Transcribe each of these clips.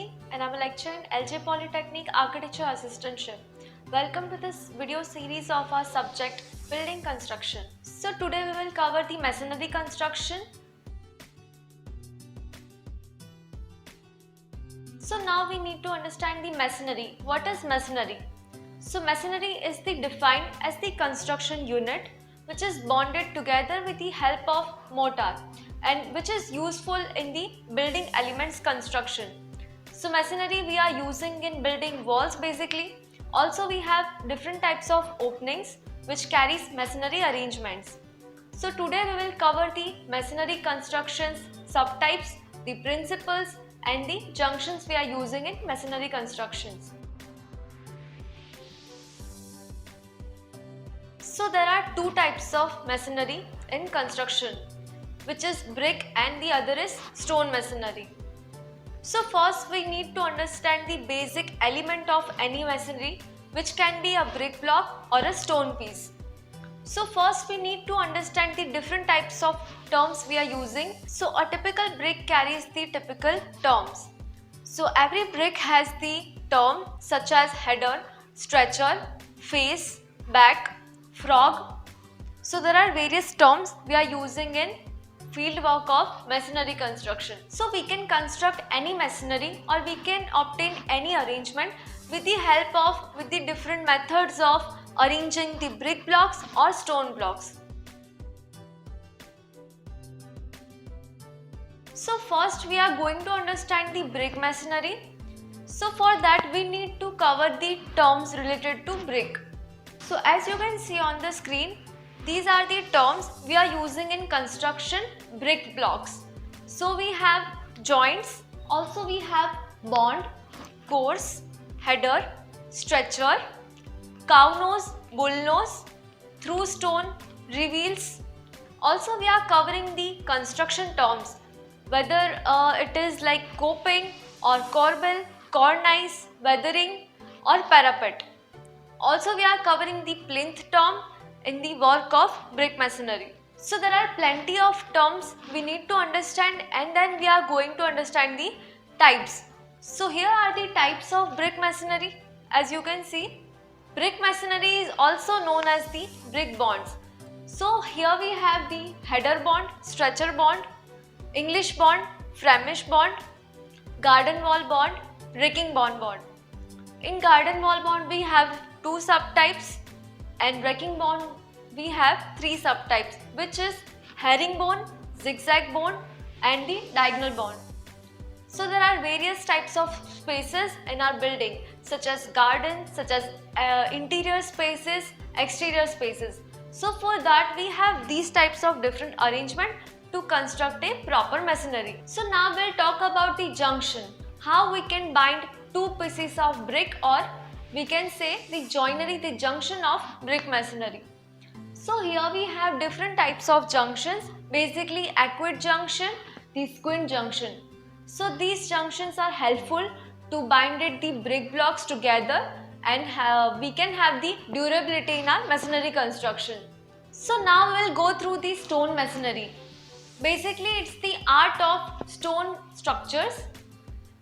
Rajni and I'm a lecturer in LJ Polytechnic Architecture Assistantship. Welcome to this video series of our subject Building Construction. So today we will cover the masonry construction. So now we need to understand the masonry. What is masonry? So masonry is defined as the construction unit which is bonded together with the help of mortar and which is useful in the building elements construction. So masonry we are using in building walls basically. Also we have different types of openings which carries masonry arrangements. So today we will cover the masonry constructions, subtypes, the principles and the junctions we are using in masonry constructions. So there are two types of masonry in construction, which is brick and the other is stone masonry. So first we need to understand the basic element of any masonry, which can be a brick block or a stone piece. So first we need to understand the different types of terms we are using. So a typical brick carries the typical terms. So every brick has the term such as header, stretcher, face, back, frog. So there are various terms we are using in field work of masonry construction. So we can construct any masonry or we can obtain any arrangement with the help of the different methods of arranging the brick blocks or stone blocks. So first we are going to understand the brick masonry. So for that we need to cover the terms related to brick. So as you can see on the screen, these are the terms we are using in construction brick blocks. So we have joints, also we have bond, course, header, stretcher, cow nose, bull nose, through stone, reveals. Also we are covering the construction terms, whether it is like coping or corbel, cornice, weathering or parapet. Also we are covering the plinth term in the work of brick masonry. So there are plenty of terms we need to understand and then we are going to understand the types. So here are the types of brick masonry. As you can see, brick masonry is also known as the brick bonds. So here we have the header bond, stretcher bond, English bond, Flemish bond, garden wall bond, wrecking bond. In garden wall bond we have two subtypes and wrecking bond we have three subtypes, which is herringbone, zigzag bond and the diagonal bond. So there are various types of spaces in our building such as gardens, such as interior spaces, exterior spaces. So for that we have these types of different arrangement to construct a proper masonry. So now we'll talk about the junction, how we can bind two pieces of brick or we can say the joinery, the junction of brick masonry. So here we have different types of junctions, basically acute junction, the squint junction. So these junctions are helpful to bind the brick blocks together and we can have the durability in our masonry construction. So now we'll go through the stone masonry. Basically it's the art of stone structures.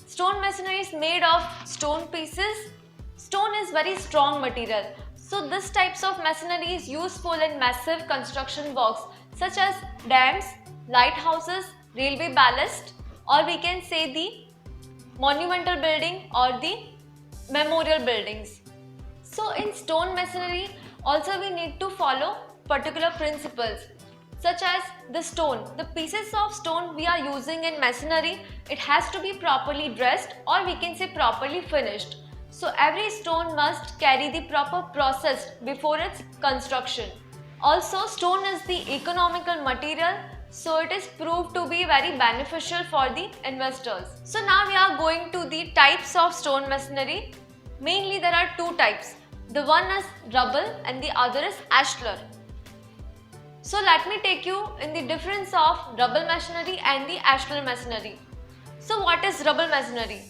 Stone masonry is made of stone pieces. Stone is very strong material. So this types of masonry is useful in massive construction works such as dams, lighthouses, railway ballast or we can say the monumental building or the memorial buildings. So in stone masonry also we need to follow particular principles such as the stone. The pieces of stone we are using in masonry, it has to be properly dressed or we can say properly finished. So every stone must carry the proper process before its construction. Also stone is the economical material, so it is proved to be very beneficial for the investors. So now we are going to the types of stone masonry. Mainly there are two types. The one is rubble and the other is ashlar. So let me take you in the difference of rubble masonry and the ashlar masonry. So what is rubble masonry?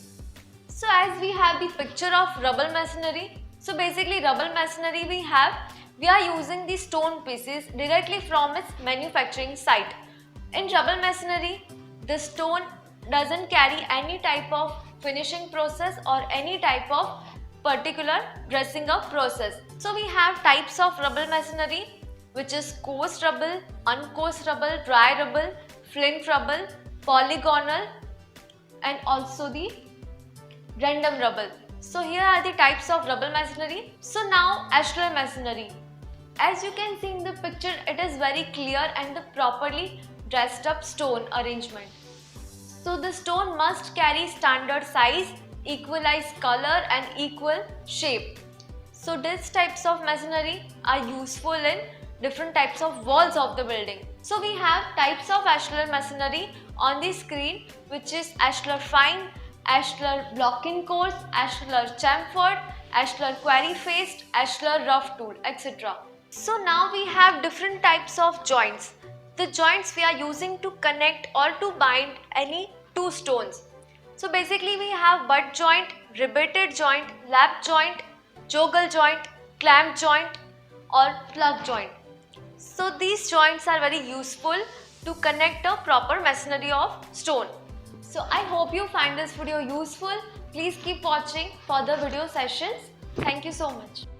So as we have the picture of rubble masonry, so basically rubble masonry we are using the stone pieces directly from its manufacturing site. In rubble masonry, the stone doesn't carry any type of finishing process or any type of particular dressing up process. So we have types of rubble masonry, which is coarse rubble, uncoarse rubble, dry rubble, flint rubble, polygonal, and also the random rubble. So here are the types of rubble masonry. So now ashlar masonry. As you can see in the picture, it is very clear and the properly dressed up stone arrangement. So the stone must carry standard size, equalized color and equal shape. So these types of masonry are useful in different types of walls of the building. So we have types of ashlar masonry on the screen, which is ashlar fine, ashlar block-in course, ashlar chamfered, ashlar quarry faced, ashlar rough tool, etc. So now we have different types of joints. The joints we are using to connect or to bind any two stones. So basically we have butt joint, riveted joint, lap joint, joggle joint, clamp joint or plug joint. So these joints are very useful to connect a proper masonry of stone. So I hope you find this video useful. Please keep watching for the video sessions. Thank you so much.